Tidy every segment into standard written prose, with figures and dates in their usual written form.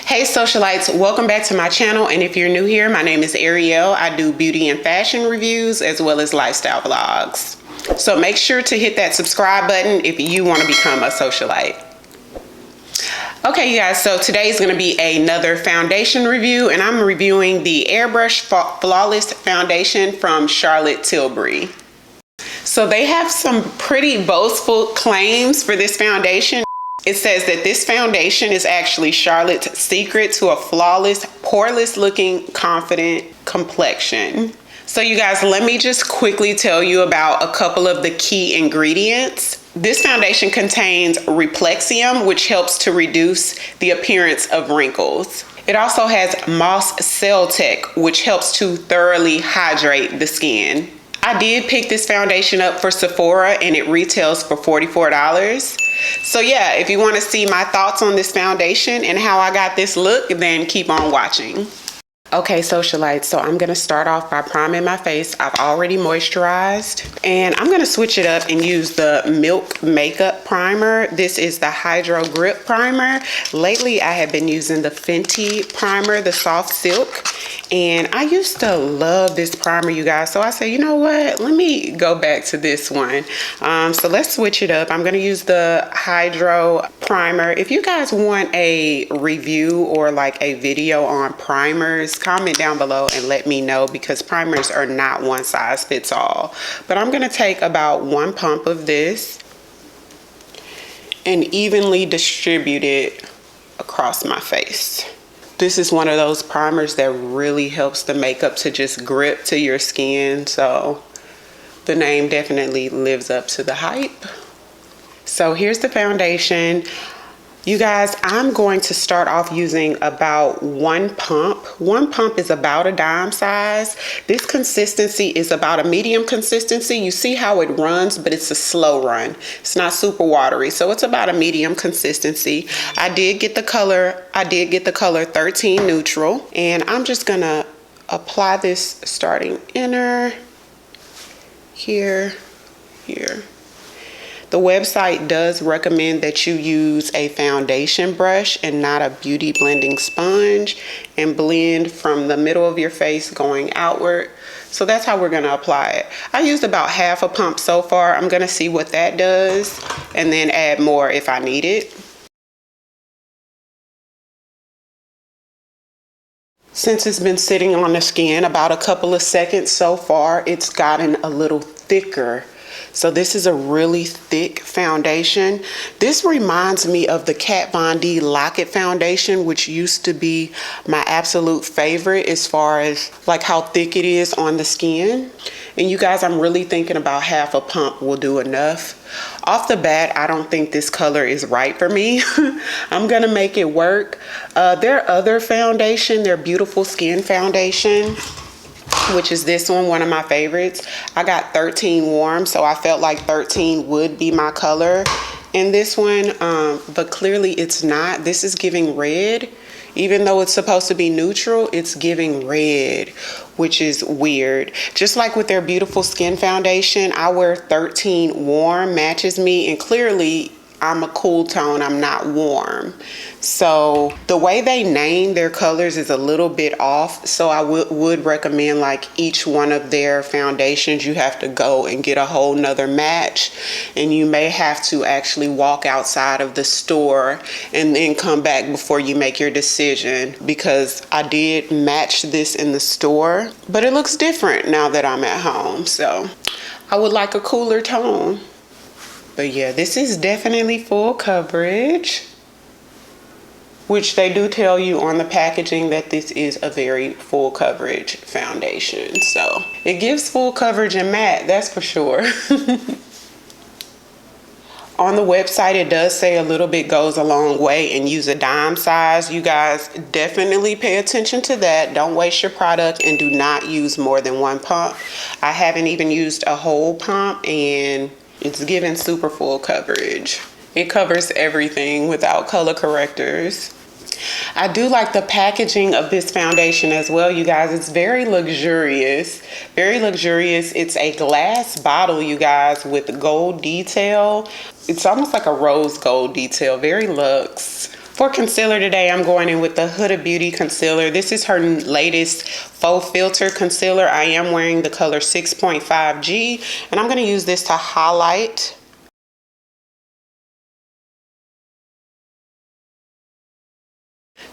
Hey socialites, welcome back to my channel, and if you're new here, my name is Ariel. I do beauty and fashion reviews as well as lifestyle vlogs. So make sure to hit that subscribe button if you want to become a socialite. Okay you guys, so today is going to be another foundation review, and I'm reviewing the Airbrush Flawless Foundation from Charlotte Tilbury. So they have some pretty boastful claims for this foundation. It says that this foundation is actually Charlotte's secret to a flawless, poreless looking, confident complexion. So you guys, let me just quickly tell you about a couple of the key ingredients. This foundation contains Replexium, which helps to reduce the appearance of wrinkles. It also has Moss Cell Tech, which helps to thoroughly hydrate the skin. I did pick this foundation up for Sephora and it retails for $44. So yeah, if you want to see my thoughts on this foundation and how I got this look, then keep on watching. Okay socialites, so I'm going to start off by priming my face. I've already moisturized, and I'm going to switch it up and use the Milk Makeup Primer. This is the Hydro Grip Primer. Lately I have been using the Fenty Primer, the Soft Silk, and I used to love this primer, you guys. So I said, you know what, let me go back to this one. So let's switch it up. I'm going to use the Hydro Primer. If you guys want a review or like a video on primers, comment down below and let me know, because primers are not one size fits all. But I'm going to take about 1 pump of this and evenly distribute it across my face. This is one of those primers that really helps the makeup to just grip to your skin, so the name definitely lives up to the hype. So here's the foundation. You guys, I'm going to start off using about 1 pump. 1 pump is about a dime size. This consistency is about a medium consistency. You see how it runs, but it's a slow run. It's not super watery, so it's about a medium consistency. I did get the color 13 Neutral, and I'm just gonna apply this starting inner here. The website does recommend that you use a foundation brush and not a beauty blending sponge, and blend from the middle of your face going outward. So that's how we're going to apply it. I used about half a pump so far. I'm going to see what that does and then add more if I need it. Since it's been sitting on the skin about a couple of seconds so far, it's gotten a little thicker. So this is a really thick foundation. This reminds me of the Kat Von D Lock-It foundation, which used to be my absolute favorite as far as like how thick it is on the skin. And you guys, I'm really thinking about half a pump will do enough. Off the bat, I don't think this color is right for me. I'm gonna make it work. Their other foundation, their Beautiful Skin foundation, which is this one of my favorites. I got 13 Warm, so I felt like 13 would be my color in this one, but clearly it's not. This is giving red. Even though it's supposed to be neutral, it's giving red, which is weird. Just like with their Beautiful Skin foundation, I wear 13 Warm, matches me, and clearly I'm a cool tone, I'm not warm. So the way they name their colors is a little bit off. So I would recommend, like, each one of their foundations, you have to go and get a whole nother match. And you may have to actually walk outside of the store and then come back before you make your decision, because I did match this in the store, but it looks different now that I'm at home. So I would like a cooler tone. But yeah, this is definitely full coverage, which they do tell you on the packaging that this is a very full coverage foundation. So it gives full coverage and matte, that's for sure. On the website, it does say a little bit goes a long way and use a dime size. You guys definitely pay attention to that. Don't waste your product and do not use more than one pump. I haven't even used a whole pump and it's giving super full coverage. It covers everything without color correctors. I do like the packaging of this foundation as well, you guys. It's very luxurious, very luxurious. It's a glass bottle, you guys, with gold detail. It's almost like a rose gold detail, very luxe. For concealer today, I'm going in with the Huda Beauty concealer. This is her latest faux filter concealer. I am wearing the color 6.5G, and I'm going to use this to highlight.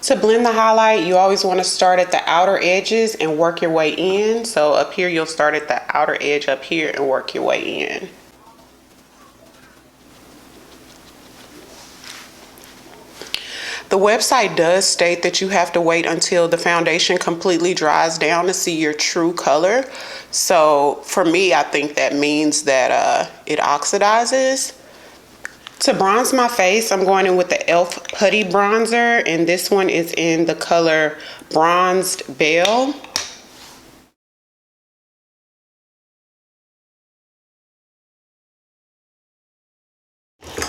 To blend the highlight, you always want to start at the outer edges and work your way in. So up here, you'll start at the outer edge up here and work your way in. The website does state that you have to wait until the foundation completely dries down to see your true color. So for me, I think that means that it oxidizes. To bronze my face, I'm going in with the e.l.f. Putty Bronzer, and this one is in the color Bronzed Belle.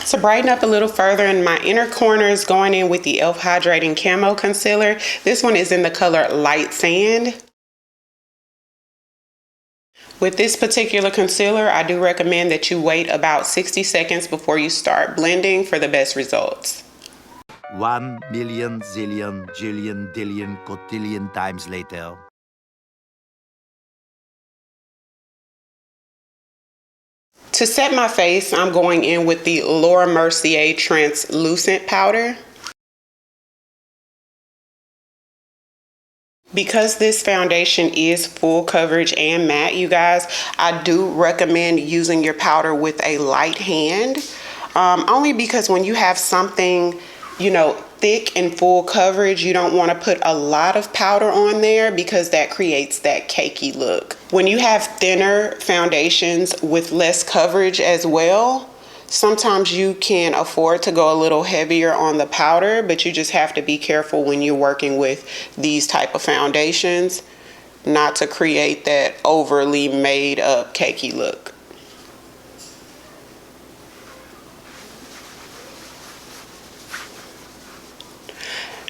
To brighten up a little further in my inner corners, going in with the e.l.f. Hydrating Camo Concealer. This one is in the color Light Sand. With this particular concealer, I do recommend that you wait about 60 seconds before you start blending for the best results. 1 million, zillion, jillion, dillion, cotillion times later. To set my face, I'm going in with the Laura Mercier Translucent Powder. Because this foundation is full coverage and matte, you guys, I do recommend using your powder with a light hand. Only because when you have something, you know, thick and full coverage, you don't want to put a lot of powder on there because that creates that cakey look. When you have thinner foundations with less coverage as well, sometimes you can afford to go a little heavier on the powder, but you just have to be careful when you're working with these type of foundations not to create that overly made up cakey look.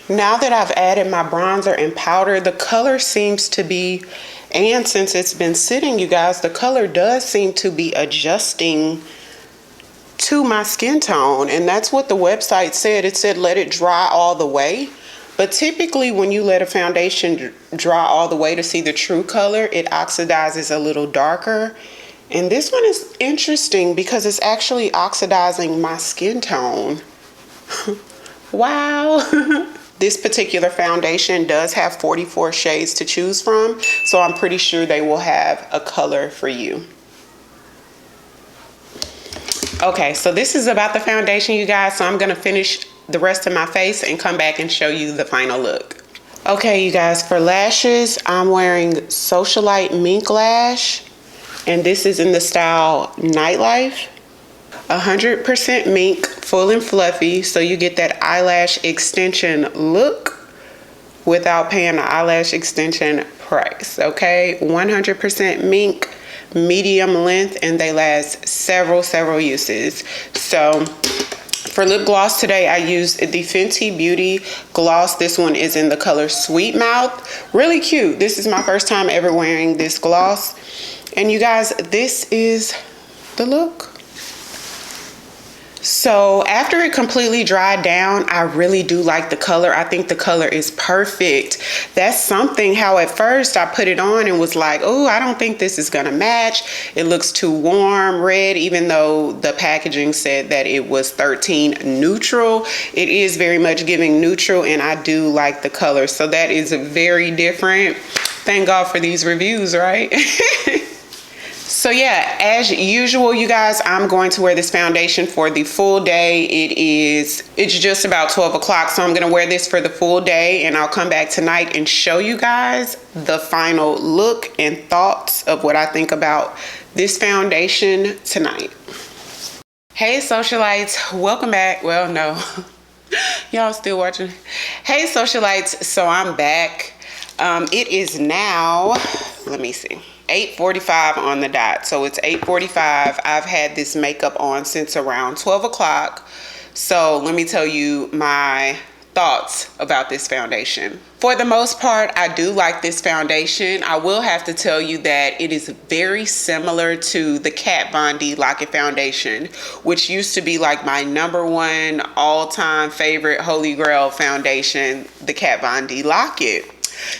Now that I've added my bronzer and powder, the color seems to be, and since it's been sitting, you guys, the color does seem to be adjusting to my skin tone, and that's what the website said. It said let it dry all the way, but typically when you let a foundation dry all the way to see the true color, it oxidizes a little darker. And this one is interesting because it's actually oxidizing my skin tone. Wow. This particular foundation does have 44 shades to choose from, so I'm pretty sure they will have a color for you. Okay, so this is about the foundation, you guys, so I'm gonna finish the rest of my face and come back and show you the final look. Okay, you guys, for lashes, I'm wearing Socialite Mink Lash, and this is in the style Nightlife. 100% mink, full and fluffy, so you get that eyelash extension look without paying the eyelash extension price, okay? 100% mink, medium length, and they last several uses. So for lip gloss today, I used the Fenty Beauty gloss. This one is in the color Sweet Mouth. Really cute. This is my first time ever wearing this gloss. And you guys, this is the look. So after it completely dried down, I really do like the color. I think the color is perfect. That's something how at first I put it on and was like, oh, I don't think this is gonna match. It looks too warm red, even though the packaging said that it was 13 neutral. It is very much giving neutral, and I do like the color. So that is very different. Thank God for these reviews, right? So yeah, as usual, you guys, I'm going to wear this foundation for the full day. It's just about 12 o'clock, so I'm gonna wear this for the full day, and I'll come back tonight and show you guys the final look and thoughts of what I think about this foundation tonight. Hey socialites, welcome back. Well, no, y'all still watching. Hey socialites, so I'm back. It is now, let me see, 8:45 on the dot. So it's 8:45. I've had this makeup on since around 12 o'clock. So let me tell you my thoughts about this foundation. For the most part, I do like this foundation. I will have to tell you that it is very similar to the Kat Von D Lock-It foundation, which used to be like my #1 all-time favorite holy grail foundation, the Kat Von D Lock-It.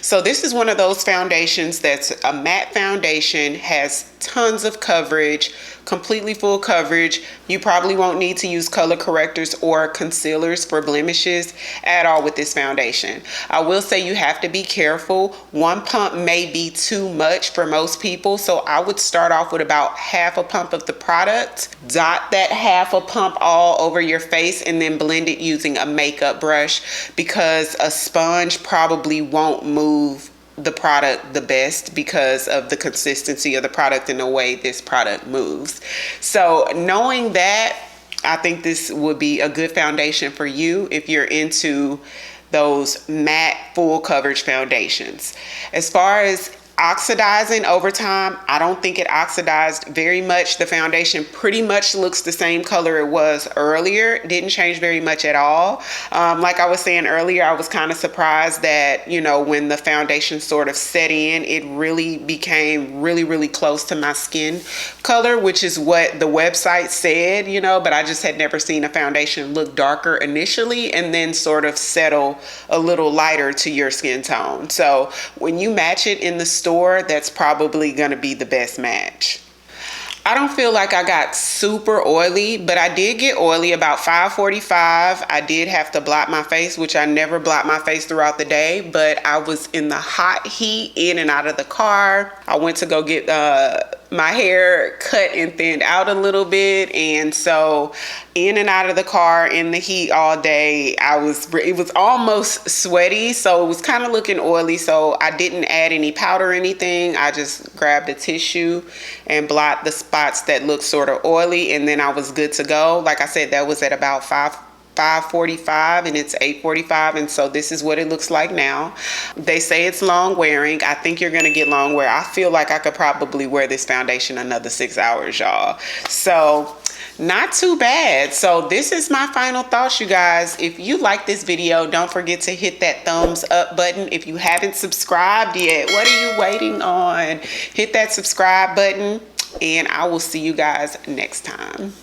So this is one of those foundations that's a matte foundation, has tons of coverage, completely full coverage. You probably won't need to use color correctors or concealers for blemishes at all with this foundation. I will say you have to be careful. One pump may be too much for most people, so I would start off with about half a pump of the product, dot that half a pump all over your face, and then blend it using a makeup brush, because a sponge probably won't move the product the best because of the consistency of the product and the way this product moves. So knowing that, I think this would be a good foundation for you if you're into those matte full coverage foundations. As far as oxidizing over time, I don't think it oxidized very much. The foundation pretty much looks the same color it was earlier. It didn't change very much at all. Like I was saying earlier, I was kind of surprised that, you know, when the foundation sort of set in, it really became really close to my skin color, which is what the website said, you know, but I just had never seen a foundation look darker initially and then sort of settle a little lighter to your skin tone. So when you match it in the store, that's probably gonna be the best match. I don't feel like I got super oily, but I did get oily about 5:45. I did have to blot my face, which I never blot my face throughout the day, but I was in the hot heat in and out of the car. I went to go get my hair cut and thinned out a little bit, and so in and out of the car in the heat all day, it was almost sweaty, so it was kind of looking oily. So I didn't add any powder or anything. I just grabbed a tissue and blot the spots that look sort of oily, and then I was good to go. Like I said, that was at about 5:45 and it's 8:45, and so this is what it looks like now. They say it's long wearing. I think you're gonna get long wear. I feel like I could probably wear this foundation another 6 hours, y'all. So not too bad. So this is my final thoughts, you guys. If you like this video, don't forget to hit that thumbs up button. If you haven't subscribed yet, what are you waiting on? Hit that subscribe button, and I will see you guys next time.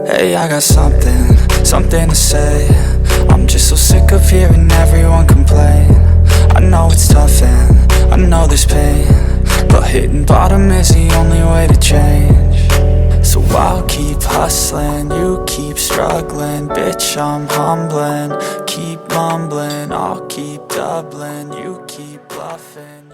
Hey, I got something to say. I'm just so sick of hearing everyone complain. I know it's tough and I know there's pain, but hitting bottom is the only way to change. So I'll keep hustling, you keep struggling. Bitch, I'm humbling, keep mumbling. I'll keep doubling, you keep bluffing.